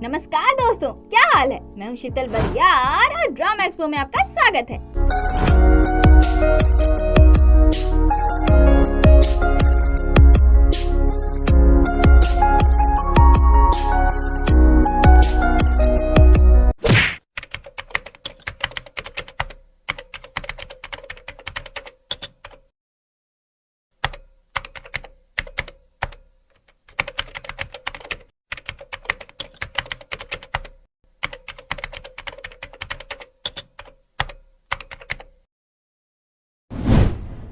नमस्कार दोस्तों, क्या हाल है। मैं हूँ शीतल बरियार और ड्रामा एक्सपो में आपका स्वागत है।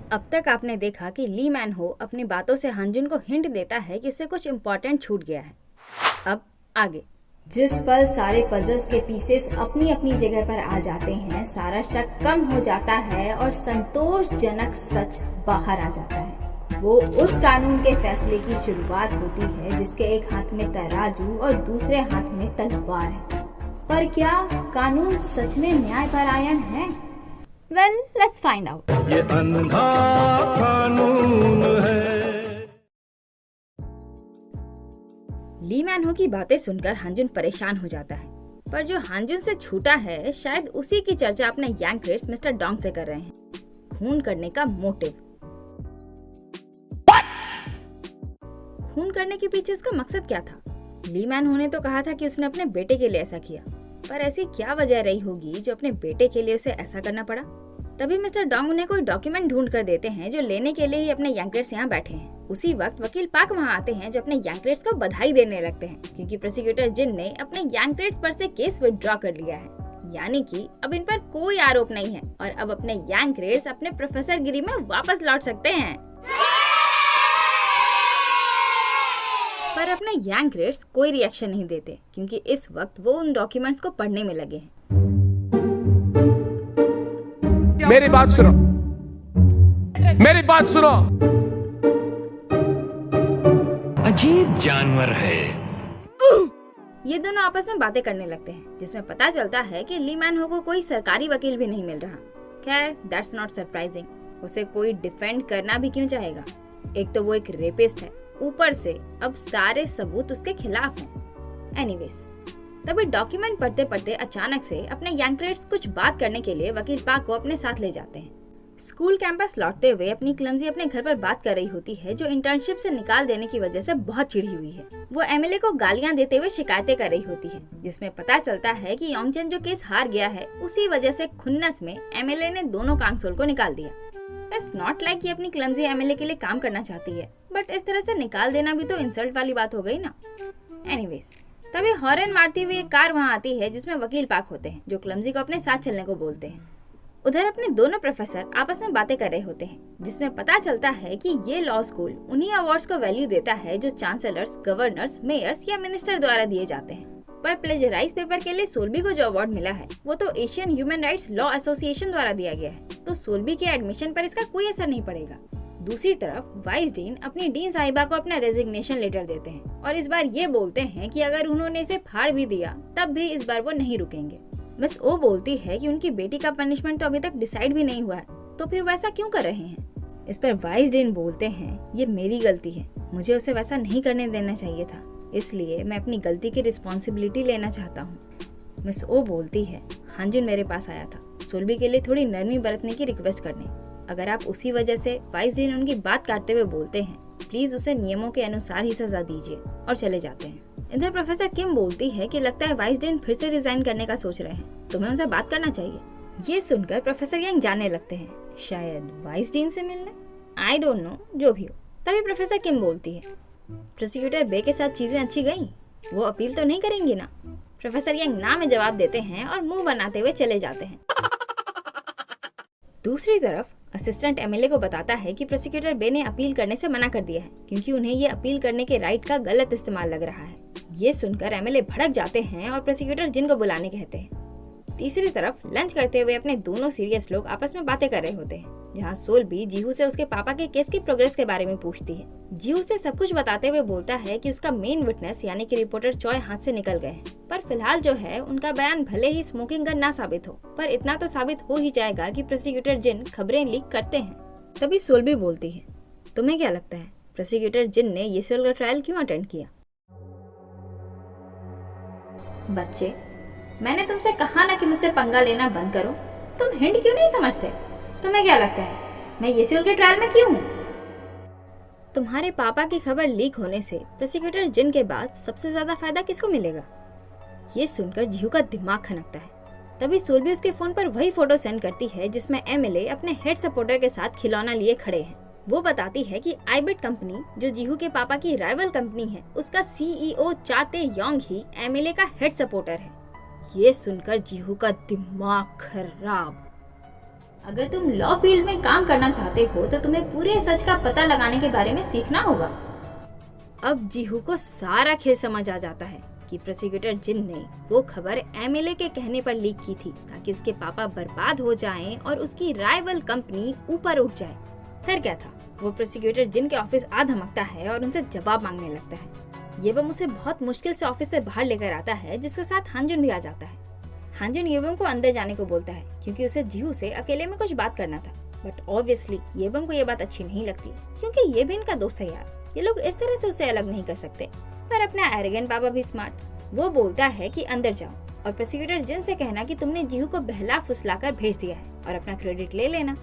अब तक आपने देखा कि ली मैन हो अपनी बातों से हांजुन को हिंट देता है कि उसे कुछ इम्पोर्टेंट छूट गया है। अब आगे। जिस पल सारे पजल्स के पीसेस अपनी अपनी जगह पर आ जाते हैं, सारा शक कम हो जाता है और संतोषजनक सच बाहर आ जाता है। वो उस कानून के फैसले की शुरुआत होती है जिसके एक हाथ में तराजू और दूसरे हाथ में तलवार है। पर क्या कानून सच में न्यायपरायण है? Well, let's find out. ये अंधा कानून है। ली मैन हो की बातें सुनकर हांजुन परेशान हो जाता है, पर जो हांजुन से छूटा है शायद उसी की चर्चा अपने यांग क्रेट्स मिस्टर डोंग से कर रहे हैं। खून करने का मोटिव। खून करने के पीछे उसका मकसद क्या था? ली मैन हो ने तो कहा था कि उसने अपने बेटे के लिए ऐसा किया, पर ऐसी क्या वजह रही होगी जो अपने बेटे के लिए उसे ऐसा करना पड़ा? तभी मिस्टर डोंग उन्हें कोई डॉक्यूमेंट ढूंढ कर देते हैं जो लेने के लिए ही अपने यांग क्रेट्स यहाँ बैठे हैं। उसी वक्त वकील पाक वहाँ आते हैं जो अपने यांग क्रेट्स को बधाई देने लगते हैं क्योंकि प्रोसिक्यूटर जिन ने अपने यांग क्रेट्स पर से केस विथड्रॉ कर लिया है, यानी कि अब इन पर कोई आरोप नहीं है और अब अपने यांग क्रेट्स अपने प्रोफेसर गिरी में वापस लौट सकते हैं। पर अपने यांग क्रेट्स कोई रिएक्शन नहीं देते क्योंकि इस वक्त वो उन डॉक्यूमेंट्स को पढ़ने में लगे हैं। मेरी बात सुनो, मेरी बात सुनो। अजीब जानवर है। ये दोनों आपस में बातें करने लगते हैं जिसमें पता चलता है कि ली मैन हो को कोई सरकारी वकील भी नहीं मिल रहा। खैर, दैट्स नॉट सरप्राइजिंग। उसे कोई डिफेंड करना भी क्यों चाहेगा? एक तो वो एक रेपिस्ट है, ऊपर से अब सारे सबूत उसके खिलाफ हैं। एनीवेज, तभी डॉक्यूमेंट पढ़ते पढ़ते अचानक से अपने यांग क्रेट्स कुछ बात करने के लिए वकील पाक को अपने साथ ले जाते हैं। स्कूल कैंपस लौटते हुए अपनी क्लमजी अपने घर पर बात कर रही होती है जो इंटर्नशिप से निकाल देने की वजह से बहुत चिढ़ी हुई है। वो एमएलए को गालियां देते हुए शिकायतें कर रही होती है जिसमें पता चलता है कि योंगचन जो केस हार गया है उसी वजह से खुन्नस में एमएलए ने दोनों कांगसोल को निकाल दिया। इट्स नॉट लाइक कि अपनी क्लमजी एमएलए के लिए काम करना चाहती है, बट इस तरह से निकाल देना भी तो इंसल्ट वाली बात हो गई ना। एनीवेज, तभी हॉर्न मारती हुई एक कार वहाँ आती है जिसमें वकील पाक होते हैं जो क्लमजी को अपने साथ चलने को बोलते हैं। उधर अपने दोनों प्रोफेसर आपस में बातें कर रहे होते हैं जिसमें पता चलता है कि ये लॉ स्कूल उन्हीं अवार्ड्स को वैल्यू देता है जो चांसलर्स, गवर्नर्स, मेयर्स या मिनिस्टर द्वारा दिए जाते हैं। पर प्लेजराइज पेपर के लिए सोल्बी को जो अवार्ड मिला है वो तो Asian human rights law association द्वारा दिया गया है, तो सोल्बी के एडमिशन पर इसका कोई असर नहीं पड़ेगा। दूसरी तरफ वाइस डीन अपनी डीन साहिबा को अपना रेजिग्नेशन लेटर देते हैं और इस बार ये बोलते हैं कि अगर उन्होंने इसे फाड़ भी दिया तब भी इस बार वो नहीं रुकेंगे। मिस ओ बोलती है कि उनकी बेटी का पनिशमेंट तो अभी तक डिसाइड भी नहीं हुआ है, तो फिर वैसा क्यों कर रहे हैं? इस पर वाइस डीन बोलते हैं ये मेरी गलती है, मुझे उसे वैसा नहीं करने देना चाहिए था, इसलिए मैं अपनी गलती की रिस्पॉन्सिबिलिटी लेना चाहता हूँ। मिस ओ बोलती है हांजुन मेरे पास आया था सोल्बी के लिए थोड़ी नरमी बरतने की रिक्वेस्ट करने। अगर आप उसी वजह से वाइस डीन उनकी बात काटते हुए बोलते हैं प्लीज उसे नियमों के अनुसार ही सजा दीजिए, और चले जाते हैं। इधर प्रोफेसर किम बोलती है कि लगता है वाइस डीन फिर से रिजाइन करने का सोच रहे हैं, तुम्हें उनसे बात करना चाहिए। ये सुनकर प्रोफेसर यंग जाने लगते हैं, शायद वाइस डीन से मिलने, आई डोंट नो, जो भी हो। तभी प्रोफेसर किम बोलती है प्रोसिक्यूटर बे के साथ चीजें अच्छी गई, वो अपील तो नहीं करेंगी ना? प्रोफेसर यंग ना में जवाब देते हैं और मुंह बनाते हुए चले जाते हैं। दूसरी तरफ असिस्टेंट एमएलए को बताता है कि प्रोसिक्यूटर बे ने अपील करने से मना कर दिया है क्योंकि उन्हें ये अपील करने के राइट का गलत इस्तेमाल लग रहा है। ये सुनकर एमएलए भड़क जाते हैं और प्रोसिक्यूटर जिन को बुलाने कहते हैं। तीसरी तरफ लंच करते हुए अपने दोनों सीरियस लोग आपस में बातें कर रहे होते हैं जहाँ सोल्बी जीहू से उसके पापा के केस की प्रोग्रेस के बारे में पूछती है। जीहू से सब कुछ बताते हुए बोलता है कि उसका मेन विटनेस यानी कि रिपोर्टर चॉय हाथ से निकल गए हैं, पर फिलहाल जो है उनका बयान भले ही स्मोकिंग गन ना साबित हो, पर इतना तो साबित हो ही जाएगा कि प्रोसिक्यूटर जिन खबरें लीक करते हैं। तभी सोल्बी बोलती है तुम्हें क्या लगता है प्रोसिक्यूटर जिन ने येसुएल का ट्रायल क्यों अटेंड किया? बच्चे, मैंने तुमसे कहा ना कि मुझसे पंगा लेना बंद करो। तुम हिंट क्यों नहीं समझते? तुम्हें क्या लगता है मैं ये सियोल के ट्रायल में क्यों हूँ? तुम्हारे पापा की खबर लीक होने से प्रोसिक्यूटर जिन के बाद सबसे ज्यादा फायदा किसको मिलेगा? ये सुनकर जीहू का दिमाग खनकता है। तभी सोल्बी उसके फोन पर वही फोटो सेंड करती है जिसमें एमएलए अपने हेड सपोर्टर के साथ खिलौना लिए खड़े हैं। वो बताती है कि आईबिट कंपनी, जो जीहू के पापा की राइवल कंपनी है, उसका सीईओ चाते योंग ही एमएलए का हेड सपोर्टर है। ये सुनकर जीहू का दिमाग खराब। अगर तुम लॉ फील्ड में काम करना चाहते हो तो तुम्हें पूरे सच का पता लगाने के बारे में सीखना होगा। अब जीहू को सारा खेल समझ आ जाता है कि प्रोसिक्यूटर जिन ने वो खबर एमएलए के कहने पर लीक की थी ताकि उसके पापा बर्बाद हो जाएं और उसकी राइवल कंपनी ऊपर उठ जाए। फिर क्या था, वो प्रोसिक्यूटर जिन के ऑफिस आ धमकता है और उनसे जवाब मांगने लगता है। येबम उसे बहुत मुश्किल से ऑफिस से बाहर लेकर आता है, जिसके साथ हांजुन भी आ जाता है। हांजुन येबम को अंदर जाने को बोलता है क्योंकि उसे जीहू से अकेले में कुछ बात करना था। बट ऑब्वियसली येबम को ये बात अच्छी नहीं लगती क्योंकि ये भी इनका दोस्त है यार। ये लोग इस तरह से उसे अलग नहीं कर सकते। पर अपना एरोगेंट पापा भी स्मार्ट, वो बोलता है कि अंदर जाओ और प्रोसिक्यूटर जिन से कहना कि तुमने जीहू को बहला फुसलाकर भेज दिया है और अपना क्रेडिट ले लेना।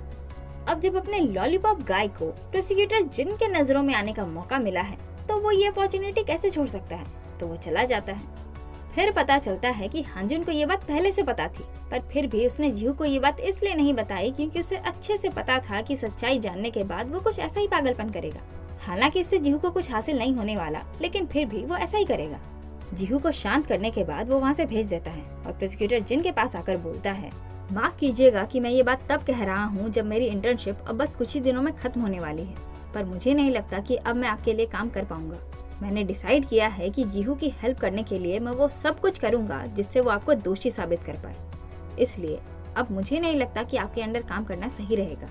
अब जब अपने लॉलीपॉप गाय को प्रोसिक्यूटर जिन के नजरों में आने का मौका मिला है तो वो ये अपॉर्चुनिटी कैसे छोड़ सकता है, तो वो चला जाता है। फिर पता चलता है कि हांजुन को ये बात पहले से पता थी, पर फिर भी उसने जीहू को ये बात इसलिए नहीं बताई क्योंकि उसे अच्छे से पता था कि सच्चाई जानने के बाद वो कुछ ऐसा ही पागलपन करेगा। हालांकि इससे जीहू को कुछ हासिल नहीं होने वाला, लेकिन फिर भी वो ऐसा ही करेगा। जीहू को शांत करने के बाद वो वहाँ से भेज देता है और प्रोसिक्यूटर जिन के पास आकर बोलता है, माफ कीजिएगा कि मैं ये बात तब कह रहा हूँ जब मेरी इंटर्नशिप अब बस कुछ ही दिनों में खत्म होने वाली है, पर मुझे नहीं लगता कि अब मैं आपके लिए काम कर पाऊंगा। मैंने डिसाइड किया है कि जीहू की हेल्प करने के लिए मैं वो सब कुछ करूंगा जिससे वो आपको दोषी साबित कर पाए। इसलिए अब मुझे नहीं लगता कि आपके अंडर काम करना सही रहेगा।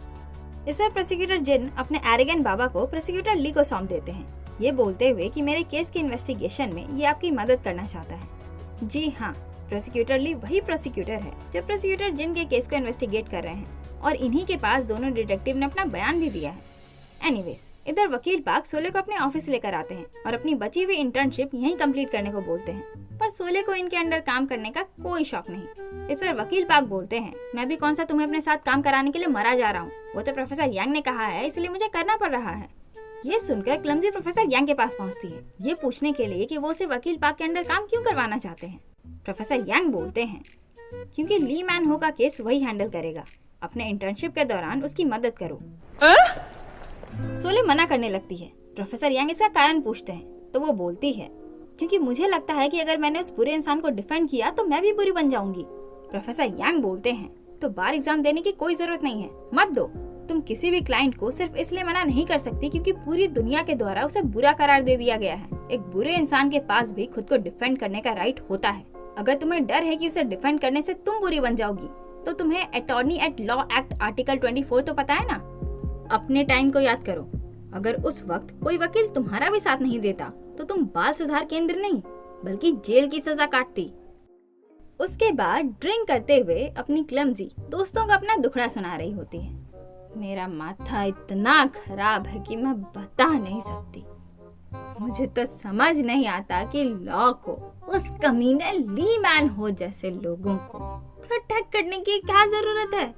इस पर प्रोसिक्यूटर जिन अपने एरोगेंट बाबा को प्रोसिक्यूटर ली को सौंप देते हैं, ये बोलते हुए कि मेरे केस की इन्वेस्टिगेशन में ये आपकी मदद करना चाहता है। जी हाँ, प्रोसिक्यूटर ली वही प्रोसिक्यूटर है जो प्रोसिक्यूटर जिन के केस को इन्वेस्टिगेट कर रहे हैं और इन्हीं के पास दोनों डिटेक्टिव ने अपना बयान भी दिया है। एनीवेज, इधर वकील पाक सोले को अपने ऑफिस लेकर आते हैं और अपनी बची हुई इंटर्नशिप यहीं कंप्लीट करने को बोलते हैं, पर सोले को इनके अंडर काम करने का कोई शौक नहीं। इस पर वकील पाक बोलते हैं, मैं भी कौन सा तुम्हें अपने साथ काम कराने के लिए मरा जा रहा हूँ, वो तो प्रोफेसर यांग ने कहा है इसलिए मुझे करना पड़ रहा है। ये सुनकर क्लमजी प्रोफेसर यांग के पास पहुँचती है, ये पूछने के लिए कि वो उसे वकील पाक के अंडर काम क्यों करवाना चाहते हैं। प्रोफेसर यांग बोलते हैं क्योंकि ली मैन हो का केस वही हैंडल करेगा, अपने इंटर्नशिप के दौरान उसकी मदद करो। सोले मना करने लगती है। प्रोफेसर यांग इसका कारण पूछते हैं तो वो बोलती है क्योंकि मुझे लगता है कि अगर मैंने उस बुरे इंसान को डिफेंड किया तो मैं भी बुरी बन जाऊंगी। प्रोफेसर यांग बोलते हैं तो बार एग्जाम देने की कोई जरूरत नहीं है, मत दो। तुम किसी भी क्लाइंट को सिर्फ इसलिए मना नहीं कर सकती क्योंकि पूरी दुनिया के द्वारा उसे बुरा करार दे दिया गया है। एक बुरे इंसान के पास भी खुद को डिफेंड करने का राइट होता है। अगर तुम्हें डर है कि उसे डिफेंड करने से तुम बुरी बन जाओगी तो तुम्हें attorney at law act article 24 तो पता है ना। अपने टाइम को याद करो, अगर उस वक्त कोई वकील तुम्हारा भी साथ नहीं देता तो तुम बाल सुधार केंद्र नहीं बल्कि जेल की सजा काटती। उसके बाद ड्रिंक करते हुए अपनी क्लमजी दोस्तों को अपना दुखड़ा सुना रही होती है। मेरा माथा इतना खराब है कि मैं बता नहीं सकती। मुझे तो समझ नहीं आता कि लॉ को उस कमीने ली मैन हो जैसे लोगों को प्रोटेक्ट करने की क्या जरूरत है।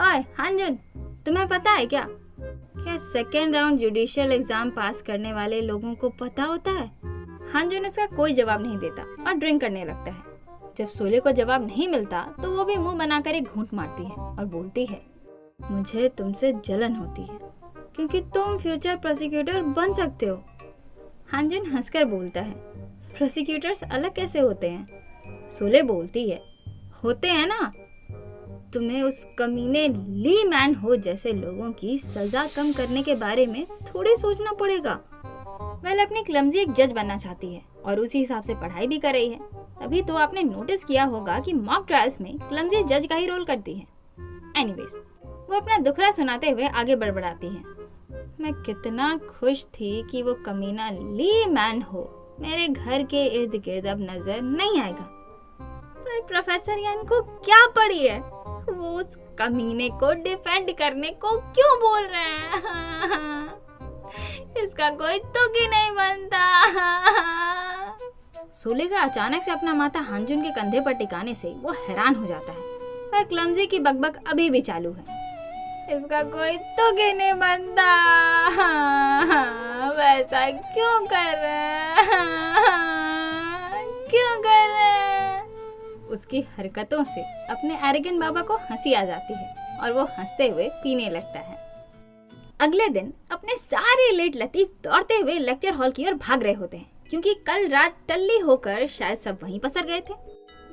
ओए हांजुन, तुम्हें पता है क्या सेकेंड राउंड जुडिशियल एग्जाम पास करने वाले लोगों को पता होता है? हांजुन उसका कोई जवाब नहीं देता और ड्रिंक करने लगता है। जब सोले को जवाब नहीं मिलता तो वो भी मुंह बनाकर एक घूंट मारती है और बोलती है, मुझे तुमसे जलन होती है क्योंकि तुम फ्यूचर प्रोसिक्यूटर बन सकते हो। हांजुन हंसकर बोलता है, प्रोसिक्यूटर्स अलग कैसे होते हैं? सोले बोलती है, होते हैं ना। तुम्हें उस कमीने ली मैन हो जैसे लोगों की सजा कम करने के बारे में थोड़ी सोचना पड़ेगा। वेल, अपनी क्लमजी एक जज बनना चाहती है और उसी हिसाब से पढ़ाई भी कर रही है। तभी तो आपने नोटिस किया होगा कि मॉक ट्रायल्स में क्लमजी जज का ही रोल करती है। एनीवेज, वो अपना दुखड़ा सुनाते हुए आगे बढ़ाती है। मैं कितना खुश थी कि वो कमीना ली मैन हो मेरे घर के इर्द गिर्द अब नजर नहीं आएगा। पर प्रोफेसर यांग को क्या पड़ी है, वो उस कमीने को डिफेंड करने को क्यों बोल रहे हैं? इसका कोई तुक ही नहीं बनता। सोले का अचानक से अपना माथा हांजुन के कंधे पर टिकाने से वो हैरान हो जाता है, पर क्लमजी की बकबक अभी भी चालू है। इसका कोई तो नहीं बनता, वैसा क्यों कर रहा, क्यों कर रहा? उसकी हरकतों से अपने एरोगेंट बाबा को हंसी आ जाती है और वो हंसते हुए पीने लगता है। अगले दिन अपने सारे लेट लतीफ दौड़ते हुए लेक्चर हॉल की ओर भाग रहे होते हैं, क्योंकि कल रात टल्ली होकर शायद सब वहीं पसर गए थे।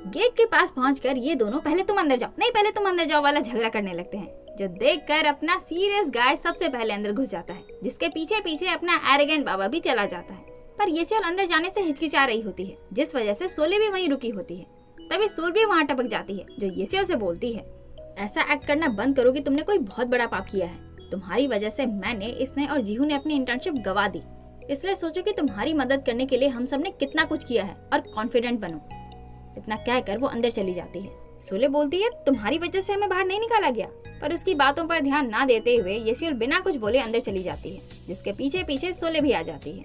गेट के पास पहुंचकर ये दोनों पहले तुम अंदर जाओ, नहीं पहले तुम अंदर जाओ वाला झगड़ा करने लगते हैं, जो देखकर अपना सीरियस गाय सबसे पहले अंदर घुस जाता है, जिसके पीछे पीछे अपना एरोगेंट बाबा भी चला जाता है। पर येसियोल अंदर जाने से हिचकिचा रही होती है, जिस वजह से सोले भी वहीं रुकी होती है। तभी सोल भी वहाँ टपक जाती है, जो येसियोल से बोलती है, ऐसा एक्ट करना बंद करो कि तुमने कोई बहुत बड़ा पाप किया है। तुम्हारी वजह से मैंने, इसने और जीहू ने अपनी इंटर्नशिप गवा दी, इसलिए सोचो कि तुम्हारी मदद करने के लिए हम सब ने कितना कुछ किया है और कॉन्फिडेंट बनो। इतना कहकर वो अंदर चली जाती है। सोले बोलती है, तुम्हारी वजह से हमें बाहर नहीं निकाला गया, पर उसकी बातों पर ध्यान ना देते हुए येसियोल बिना कुछ बोले अंदर चली जाती है, जिसके पीछे पीछे सोले भी आ जाती है।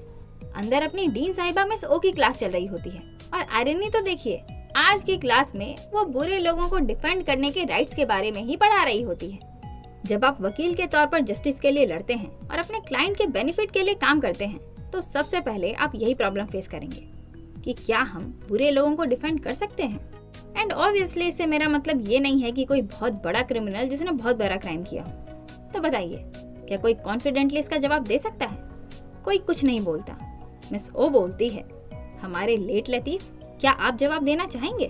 अंदर अपनी डीन साहिबा मिस ओ की क्लास चल रही होती है, और आयरनी तो देखिए, आज की क्लास में वो बुरे लोगों को डिफेंड करने के राइट्स के बारे में ही पढ़ा रही होती है। जब आप वकील के तौर पर जस्टिस के लिए लड़ते हैं और अपने क्लाइंट के बेनिफिट के लिए काम करते हैं, तो सबसे पहले आप यही प्रॉब्लम फेस करेंगे कि क्या हम बुरे लोगों को डिफेंड कर सकते हैं। एंड ऑब्वियसली इससे मेरा मतलब ये नहीं है कि कोई बहुत बड़ा क्रिमिनल जिसने बहुत बड़ा क्राइम किया हो। तो बताइए, क्या कोई कॉन्फिडेंटली इसका जवाब दे सकता है? कोई कुछ नहीं बोलता। मिस ओ बोलती है, हमारे लेट लतीफ, क्या आप जवाब देना चाहेंगे?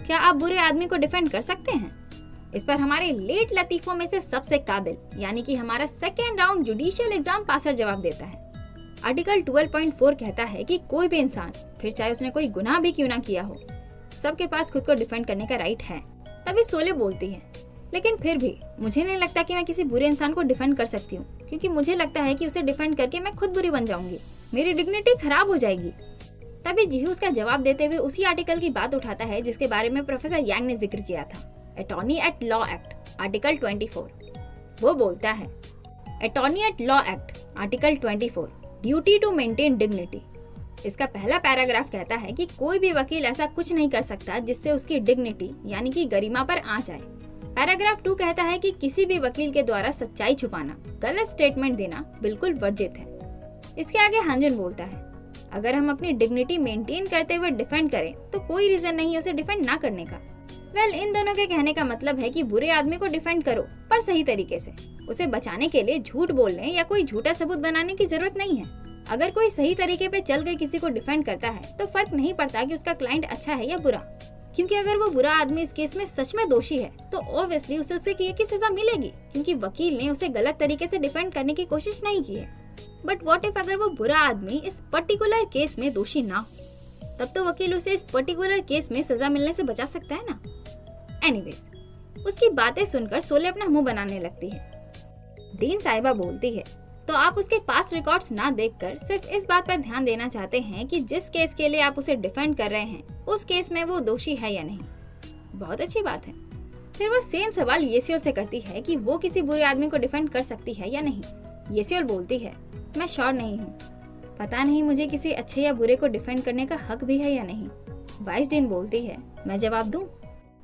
क्या आप बुरे आदमी को डिफेंड कर सकते हैं? इस पर हमारे लेट लतीफों में से सबसे काबिल, यानी कि हमारा second round judicial exam passer जवाब देता है। आर्टिकल 12.4 कहता है कि कोई भी इंसान, फिर चाहे उसने कोई गुनाह भी क्यों ना किया हो, सबके पास खुद को डिफेंड करने का राइट है। तभी सोले बोलती है, लेकिन फिर भी मुझे नहीं लगता कि मैं किसी बुरे इंसान को डिफेंड कर सकती हूँ, क्योंकि मुझे लगता है कि उसे डिफेंड करके मैं खुद बुरी बन जाऊंगी, मेरी डिग्निटी खराब हो जाएगी। तभी जीहू उसका जवाब देते हुए उसी आर्टिकल की बात उठाता है जिसके बारे में प्रोफेसर यांग ने जिक्र किया था, attorney at law act article 24। वो बोलता है, attorney at law act article 24, duty to maintain dignity. इसका पहला पैराग्राफ कहता है कि कोई भी वकील ऐसा कुछ नहीं कर सकता जिससे उसकी डिग्निटी यानी कि गरिमा पर आंच आए। पैराग्राफ 2 कहता है कि किसी भी वकील के द्वारा सच्चाई छुपाना, गलत स्टेटमेंट देना बिल्कुल वर्जित है। इसके आगे हांजुन बोलता है, अगर हम अपनी डिग्निटी मेंटेन करते हुए डिफेंड करें तो कोई रीजन नहीं है उसे डिफेंड ना करने का। इन दोनों के कहने का मतलब है कि बुरे आदमी को डिफेंड करो, पर सही तरीके से। उसे बचाने के लिए झूठ बोलने या कोई झूठा सबूत बनाने की जरूरत नहीं है। अगर कोई सही तरीके पे चल के किसी को डिफेंड करता है तो फर्क नहीं पड़ता कि उसका क्लाइंट अच्छा है या बुरा, क्योंकि अगर वो बुरा आदमी इस केस में सच में दोषी है तो ऑब्वियसली उसे उसके किए की सजा मिलेगी, क्योंकि वकील ने उसे गलत तरीके से डिफेंड करने की कोशिश नहीं की है। बट व्हाट इफ अगर वो बुरा आदमी इस पर्टिकुलर केस में दोषी ना हो, तब तो वकील उसे इस पर्टिकुलर केस में सजा मिलने से बचा सकता है ना। एनीवेज, उसकी बातें सुनकर सोले अपना मुंह बनाने लगती है। डीन साहिबा बोलती है, तो आप उसके पास रिकॉर्ड्स ना देखकर सिर्फ इस बात पर ध्यान देना चाहते हैं कि जिस केस के लिए आप उसे डिफेंड कर रहे हैं उस केस में वो दोषी है या नहीं। बहुत अच्छी बात है। फिर वो सेम सवाल येसियोल से करती है कि वो किसी बुरे आदमी को डिफेंड कर सकती है या नहीं। येसियोल बोलती है, मैं श्योर नहीं हूँ, पता नहीं मुझे किसी अच्छे या बुरे को डिफेंड करने का हक भी है या नहीं। वाइस डीन बोलती है, मैं जवाब दूं?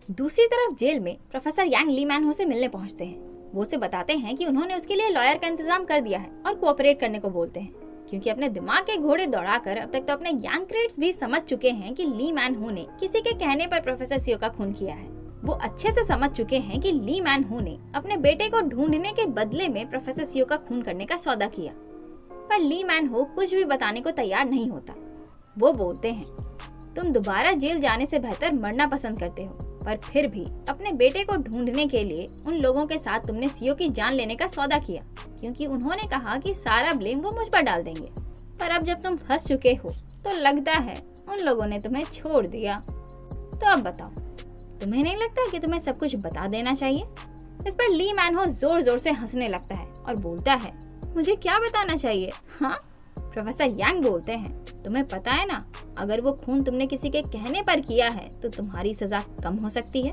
दूसरी तरफ जेल में प्रोफेसर यांग ली मैन हो से मिलने पहुंचते हैं। वो उसे बताते हैं कि उन्होंने उसके लिए लॉयर का इंतजाम कर दिया है और कोऑपरेट करने को बोलते हैं, क्योंकि अपने दिमाग के घोड़े दौड़ाकर अब तक तो अपने यांग क्रेट्स भी समझ चुके हैं कि ली मैन हो ने किसी के कहने पर प्रोफेसर सियो का खून किया है। वो अच्छे से समझ चुके हैं कि ली मैन हो ने अपने बेटे को ढूंढने के बदले में प्रोफेसर सियो का खून करने का सौदा किया, पर ली मैन हो कुछ भी बताने को तैयार नहीं होता। वो बोलते हैं, तुम दोबारा जेल जाने से बेहतर मरना पसंद करते हो, पर फिर भी अपने बेटे को ढूंढने के लिए उन लोगों के साथ तुमने सीओ की जान लेने का सौदा किया, क्योंकि उन्होंने कहा कि सारा ब्लेम वो मुझ पर डाल देंगे। पर अब जब तुम फंस चुके हो तो लगता है उन लोगों ने तुम्हें छोड़ दिया। तो अब बताओ, तुम्हें नहीं लगता कि तुम्हें सब कुछ बता देना चाहिए? इस पर ली मैन हो जोर जोर से हंसने लगता है और बोलता है, मुझे क्या बताना चाहिए? हाँ? प्रोफेसर यांग बोलते हैं, तुम्हें पता है ना, अगर वो खून तुमने किसी के कहने पर किया है तो तुम्हारी सजा कम हो सकती है।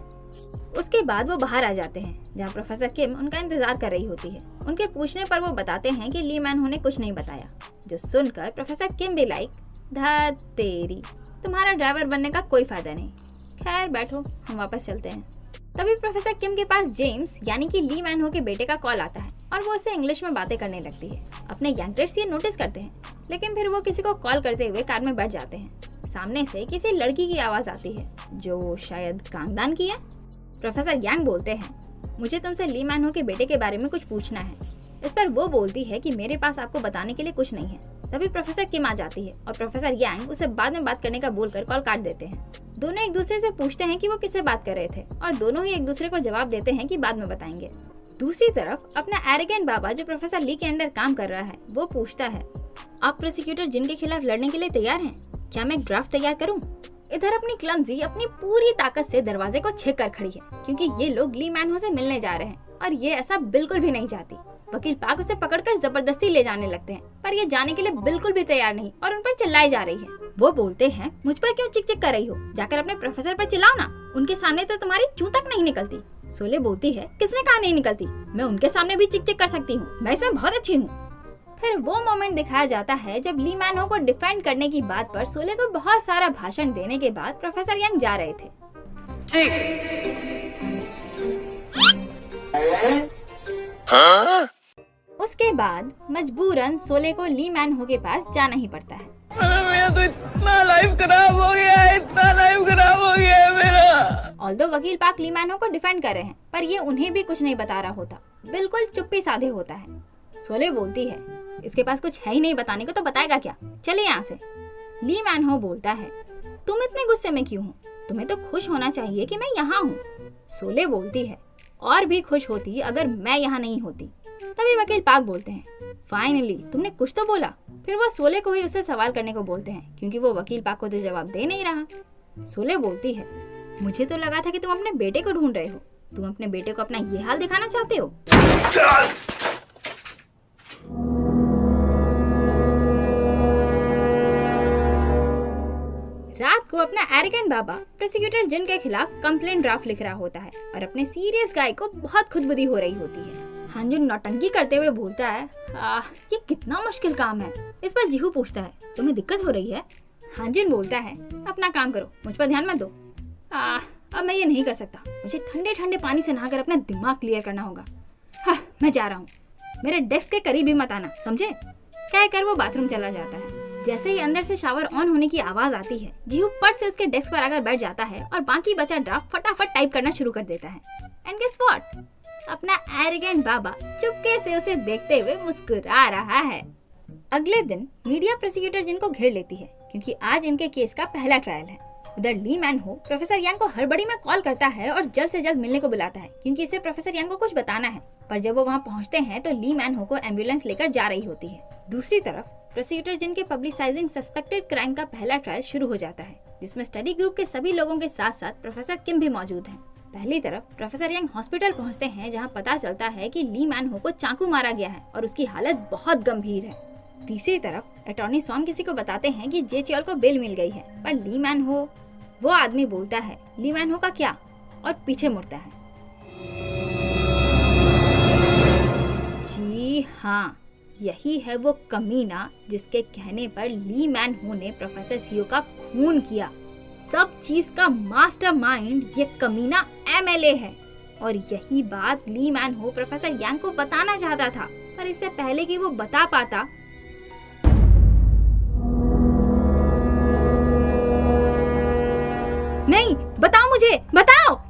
उसके बाद वो बाहर आ जाते हैं, जहाँ प्रोफेसर किम उनका इंतजार कर रही होती है। उनके पूछने पर वो बताते हैं कि ली मैन हो ने कुछ नहीं बताया, जो सुनकर प्रोफेसर किम भी लाइक, धत तेरी, तुम्हारा ड्राइवर बनने का कोई फायदा नहीं। खैर बैठो, हम वापस चलते हैं। तभी प्रोफेसर किम के पास जेम्स यानी कि ली मैन हो के बेटे का कॉल आता है और वो उससे इंग्लिश में बातें करने लगती है। अपने यंगर्स ये नोटिस करते हैं, लेकिन फिर वो किसी को कॉल करते हुए कार में बैठ जाते हैं। सामने से किसी लड़की की आवाज आती है जो शायद कांगदान की है। प्रोफेसर यांग बोलते हैं, मुझे तुमसे ली मैन हो के बेटे के बारे में कुछ पूछना है। इस पर वो बोलती है कि मेरे पास आपको बताने के लिए कुछ नहीं है। तभी प्रोफेसर किम आ जाती है और प्रोफेसर यांग उसे बाद में बात करने का बोलकर कॉल काट देते हैं। दोनों एक दूसरे से पूछते हैं कि वो किससे बात कर रहे थे और दोनों ही एक दूसरे को जवाब देते हैं कि बाद में बताएंगे। दूसरी तरफ अपना एरोगेंट बाबा जो प्रोफेसर ली के अंडर काम कर रहा है, वो पूछता है, आप प्रोसिक्यूटर जिन के खिलाफ लड़ने के लिए तैयार हैं? क्या मैं ड्राफ्ट तैयार करूं? इधर अपनी क्लमजी अपनी पूरी ताकत से दरवाजे को छेक कर खड़ी है क्योंकि ये लोग ली मैन हो से मिलने जा रहे हैं और ये ऐसा बिल्कुल भी नहीं चाहती। वकील पाक उसे पकड़कर जबरदस्ती ले जाने लगते हैं, पर ये जाने के लिए बिल्कुल भी तैयार नहीं और उन पर चिल्लाई जा रही है। वो बोलते हैं, मुझ पर क्यों चिक चिक कर रही हो? जाकर अपने प्रोफेसर पर चिल्लाओ ना, उनके सामने तो तुम्हारी चूं तक नहीं निकलती। सोले बोलती है, किसने कहा नहीं निकलती? मैं उनके सामने भी चिक चिक कर सकती हूँ, मैं इसमें बहुत अच्छी हूँ। फिर वो मोमेंट दिखाया जाता है जब ली मैन हो को डिफेंड करने की बात पर सोले को बहुत सारा भाषण देने के बाद प्रोफेसर यांग जा रहे थे। उसके बाद मजबूरन सोले को ली मैन हो के पास जाना ही पड़ता है। मेरा तो इतना लाइफ खराब हो गया है, इतना लाइफ खराब हो गया है मेरा। ऑल्दो वकील पाक ली मैन हो को डिफेंड कर रहे हैं, पर ये उन्हें भी कुछ नहीं बता रहा होता, बिल्कुल चुप्पी साधे होता है। सोले बोलती है, इसके पास कुछ है ही नहीं बताने को तो बताएगा क्या, चलिए यहाँ से। ली मैन हो बोलता है, तुम इतने गुस्से में क्यों हो? तुम्हें तो खुश होना चाहिए कि मैं यहाँ हूँ। सोले बोलती है, और भी खुश होती अगर मैं यहाँ नहीं होती। तभी वकील पाक बोलते हैं, फाइनली तुमने कुछ तो बोला। फिर वो सोले को ही उससे सवाल करने को बोलते हैं क्योंकि वो वकील पाक को तो जवाब दे नहीं रहा। सोले बोलती है, मुझे तो लगा था कि तुम अपने बेटे को ढूंढ रहे हो। तुम अपने बेटे को अपना ये हाल दिखाना चाहते हो? रात को अपना एरोगेंट बाबा प्रोसिक्यूटर जिन के खिलाफ कंप्लेंट ड्राफ्ट लिख रहा होता है और अपने सीरियस गाय को बहुत खुदबुदी हो रही होती है। हांजुन नौटंकी करते हुए बोलता है, ये कितना मुश्किल काम है। इस पर जीहू पूछता है, तुम्हें दिक्कत हो रही है? हांजुन बोलता है, अपना काम करो, मुझ पर ध्यान मत दो। अब मैं ये नहीं कर सकता, मुझे ठंडे ठंडे पानी से नहाकर अपना दिमाग क्लियर करना होगा। मैं जा रहा हूँ, मेरे डेस्क के करीब भी मत आना, समझे? कहकर वो बाथरूम चला जाता है। जैसे ही अंदर से शावर ऑन होने की आवाज आती है, जीहू पट से उसके डेस्क पर आकर बैठ जाता है और बाकी बचा ड्राफ्ट फटाफट टाइप करना शुरू कर देता है। And guess what? अपना एरोगेंट बाबा चुपके से उसे देखते हुए मुस्कुरा रहा है। अगले दिन मीडिया प्रोसिक्यूटर जिनको घेर लेती है क्योंकि आज इनके केस का पहला ट्रायल है। उधर ली मैन हो प्रोफेसर यांग को हड़बड़ी में कॉल करता है और जल्द से जल्द मिलने को बुलाता है क्योंकि इसे प्रोफेसर यांग को कुछ बताना है। पर जब वो वहाँ पहुँचते हैं तो ली मैन हो को एम्बुलेंस लेकर जा रही होती है। दूसरी तरफ प्रोसिक्यूटर जिनके पब्लिसाइजिंग सस्पेक्टेड क्राइम का पहला ट्रायल शुरू हो जाता है, जिसमें स्टडी ग्रुप के सभी लोगों के साथ साथ प्रोफेसर किम भी मौजूद हैं। पहली तरफ प्रोफेसर यांग हॉस्पिटल पहुंचते हैं जहां पता चलता है कि ली मैन हो को चाकू मारा गया है और उसकी हालत बहुत गंभीर है। तीसरी तरफ अटॉर्नी सॉन्ग किसी को बताते हैं कि जे चियोल को बेल मिल गई है, पर ली मैन हो, वो आदमी बोलता है ली मैन हो का क्या, और पीछे मुड़ता है। जी हाँ, यही है वो कमीना जिसके कहने पर ली मैन हो ने प्रोफेसर सीओ का खून किया। सब चीज का मास्टरमाइंड ये कमीना एमएलए है और यही बात ली मैन हो प्रोफेसर यांग को बताना चाहता था, पर इससे पहले कि वो बता पाता, नहीं, बताओ मुझे, बताओ।